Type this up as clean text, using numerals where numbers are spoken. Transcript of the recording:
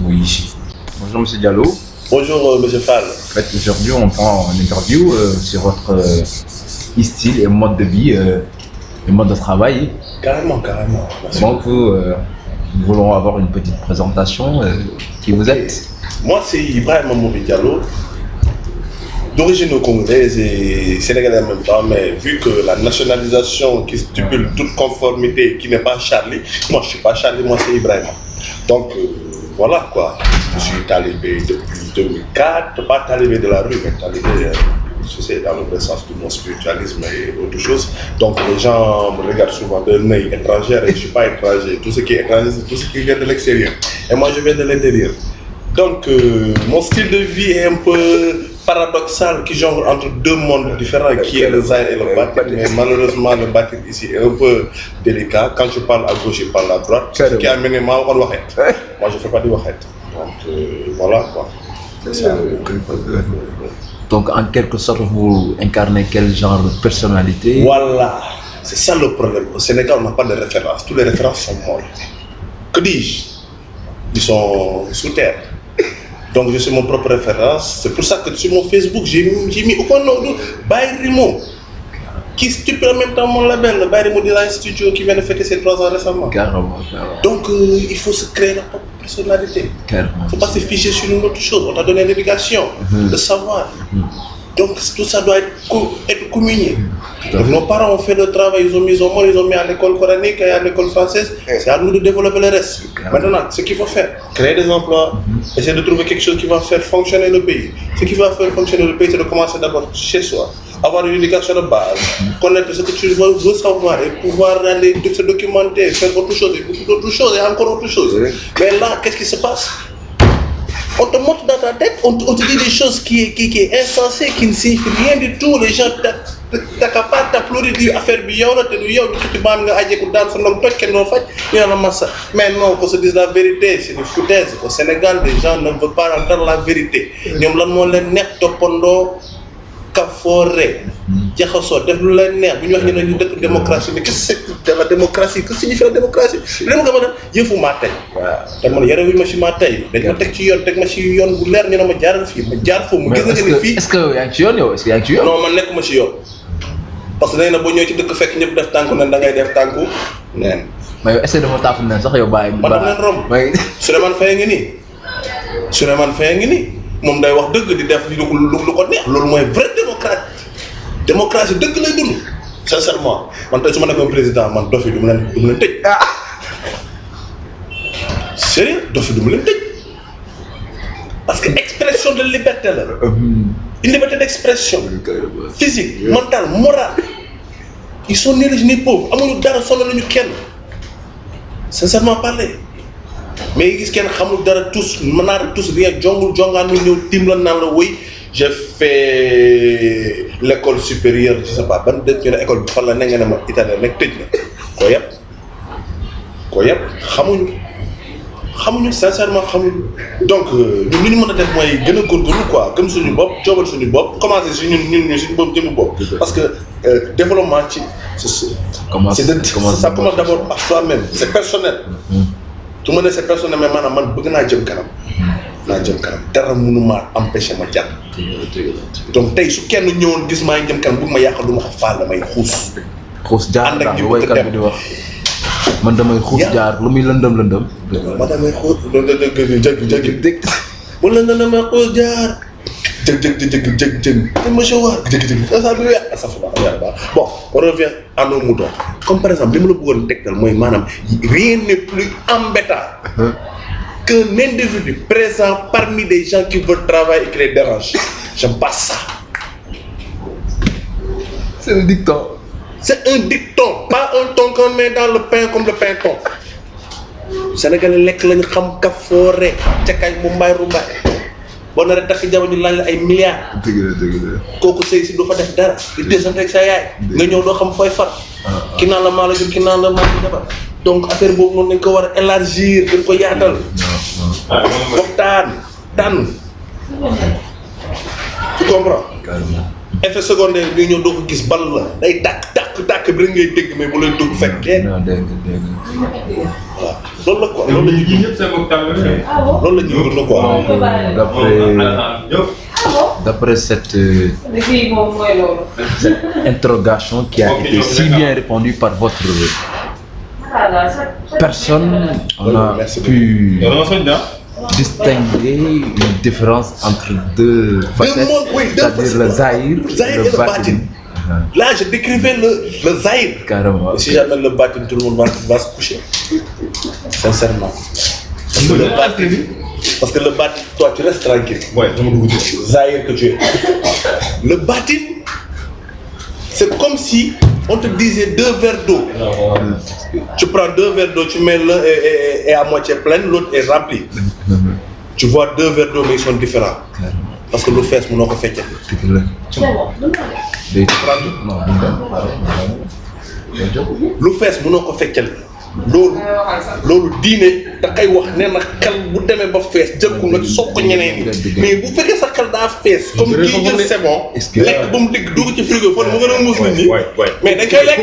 Oui. Bonjour Monsieur Diallo. Bonjour Monsieur Fall. En fait, aujourd'hui, on prend une interview sur votre style et mode de vie et mode de travail. Carrément. Merci. Donc, nous voulons avoir une petite présentation. Qui vous êtes? Moi, c'est Ibrahim Mamoudi Diallo, d'origine congolaise et sénégalaise en même temps, mais vu que la nationalisation qui stipule toute conformité, qui n'est pas Charlie, moi je ne suis pas Charlie, moi c'est Ibrahim. Donc voilà quoi. Je suis talibé depuis 2004, pas talibé de la rue, mais talibé, je sais, dans le vrai sens du mot spiritualisme et autre chose. Donc les gens me regardent souvent d'un œil étranger et je ne suis pas étranger. Tout ce qui est étranger, c'est tout ce qui vient de l'extérieur. Et moi je viens de l'intérieur. Donc mon style de vie est un peu paradoxal, qui jongle entre deux mondes différents, qui est le Zahir et le Batir. Mais malheureusement, le Batir ici est un peu délicat. Quand je parle à gauche, je parle à droite. Ce qui a amené moi je ne fais pas du wahet. Donc voilà quoi. C'est ça. Donc, en quelque sorte, vous incarnez quel genre de personnalité? Voilà, c'est ça le problème. Au Sénégal, on n'a pas de référence. Toutes les références sont molles. Que dis-je? Ils sont sous terre. Donc je suis mon propre référence. C'est pour ça que sur mon Facebook, j'ai mis aucun nom de Bayrimo, qui stipule en même temps mon label, le Bayrimo Design Studio, qui vient de fêter ses 3 ans récemment. Carrément. Donc il faut se créer notre propre personnalité. Il ne faut pas se figer sur une autre chose. On t'a donné l'éducation, le savoir. Donc tout ça doit être communié. Donc nos parents ont fait le travail, ils ont mis à l'école coranique et à l'école française. C'est à nous de développer le reste. Maintenant, ce qu'il faut faire, créer des emplois, essayer de trouver quelque chose qui va faire fonctionner le pays. Ce qui va faire fonctionner le pays, c'est de commencer d'abord chez soi. Avoir une éducation de base, connaître ce que tu veux savoir et pouvoir aller se documenter, faire autre chose, et beaucoup d'autres choses et encore autre chose. Mais là, qu'est-ce qui se passe? On te montre dans ta tête, on te dit des choses qui est insensées, qui ne signifient rien du tout. Les gens t'accaparent, t'applaudissent, disent affaire bi yow la te du yow tu bam nga ajeeku daan sa ndong toj kenn doo faj ñu la massa. Mais non, qu'on se dise la vérité, c'est une foutaise. Au Sénégal, les gens ne veulent pas entendre la vérité. ñoom lan moo leen neex toppandoo kafoore jaxasoo def lu leen neex bu ñu wax ñu ne ñu dëkk démocratie mais qu'est-ce que c'est la démocratie? Que signifie la démocratie? li ma ko mën a yëfu maa tey. waaw te man yore wuñ ma si maa tey dañ ma teg ci yoon teg ma si yoon bu leer ñu ne ma jaaral fii ma jaar foofu mu gis nga ni fii. Est-ce que yaa ngi ci yoon yow? Est-ce que yaa ngi ci yoon? Non, man nekkuma si yoon parce que dañ ne boo ñëwee ci dëkk fekk ñëpp def tànku nen da ngay def tànku neen. mais yow est-ce que dama taafu nen sax yow bàyyi. man daf leen romb Souleymane Faye ngi nii moom day wax dëgg di def lu ko neex. loolu mooy vrai démocratie dëgg lay dund sincèrement. man tey su ma nekkoon président man dof yi du ma leen tëj. sérieux dof yi du ma leen tëj parce que expression de liberté la. une liberté d'expression physique, mentale, morale. Ils sont ni riches ni pauvres amuñu dara sonal ñu kenn sincèrement parler. mais gis kenn xamul dara tous mën naa tous rien jongul jongaan ñu ñëw tim la naan la woy j'ai fait l'école supérieure je sais pas ban dëkk ñu ne école bi fan la ne nga ne ma italien rek tëj na koo yëpp xamuñu sincèrement xamuñu. donc ñun li ñu mën a def mooy gën a góorgóorlu quoi gëm suñu bopp joobal suñu bopp commencer si ñun suñu bopp jëmu bopp. parce que développement ci ça commence d'abord par soi-même, c'est personnel. Tu me dis c'est personnel mais maanaam man bëgg naa jëm kanam. dara mënuma empêcher ma jàpp. donc tey su kenn ñëwoon gis maa ngi jëm kanam bëgg ma yàqal lu ma xam faal damay xuus jaar ànd ak lu waykat bi di wax man damay xuus jaar lu muy lëndëm. man damay xuus jëg bu lëndëm damay xuus jaar jëg te monsieur War jëg ça bi weex ça bon on revient à nos moutons comme par exemple li ma la bëggoon tegtal mooy maanaam rien n'est plus embêtant qu'un individu présent parmi des gens qui veulent travailler et qui les dérange. J'aime pas ça. C'est un dicton. C'est un dicton, pas un ton qu'on met dans le pain comme le pain thon. Sénégalais lekk lañu xam kafoore cakaay mu mbaay rumbaay boo naree takk jabar ñu laaj la ay milliards. dëgg la. kooku sëy si du fa def dara di desante ak sa yaay. nga ñëw doo xam fooy far. ki naan la maa la jur ki naan la maa la jabar. donc affaire boobu noonu dañ ko war a élargir dañ ko yaatal. waxtaan tànn. tu comprends. effet secondaire bi ñëw doo ko gis bal la day tàkk tàkk bi rek ngay dégg mais bu lay dugg fekk kenn. non dégg waaw loolu la quoi loolu la ñuy dund. loolu la ñuy dund quoi. D'après cette interrogation qui a été si bien répondue par votre personne, on a pu distinguer une différence entre deux facettes, c'est-à-dire le zahir et le batin. Là, je décrivais le zahir. Carrément. Si jamais le batin, tout le monde va se coucher. Sincèrement. Parce que le batin, toi, tu restes tranquille. Ouais, je me goûte. Zahir que tu es. Le batin, c'est comme si on te disait 2 verres d'eau. Tu prends 2 verres d'eau, tu mets l'un est à moitié plein, l'autre est rempli. Tu vois 2 verres d'eau, mais ils sont différents. Parce que l'eau fait, mon eau fait. Lu fees mënoo ko feccal loolu diine da koy wax nee na xel bu demee ba fees jël ko nga soog ko ñeneen mais bu fekkee sa xel daa fees comme kii jël c'est bon lekk ba mu dégg dugg ci frigo fan mu gën a muus nit ñi mais dañ koy lekk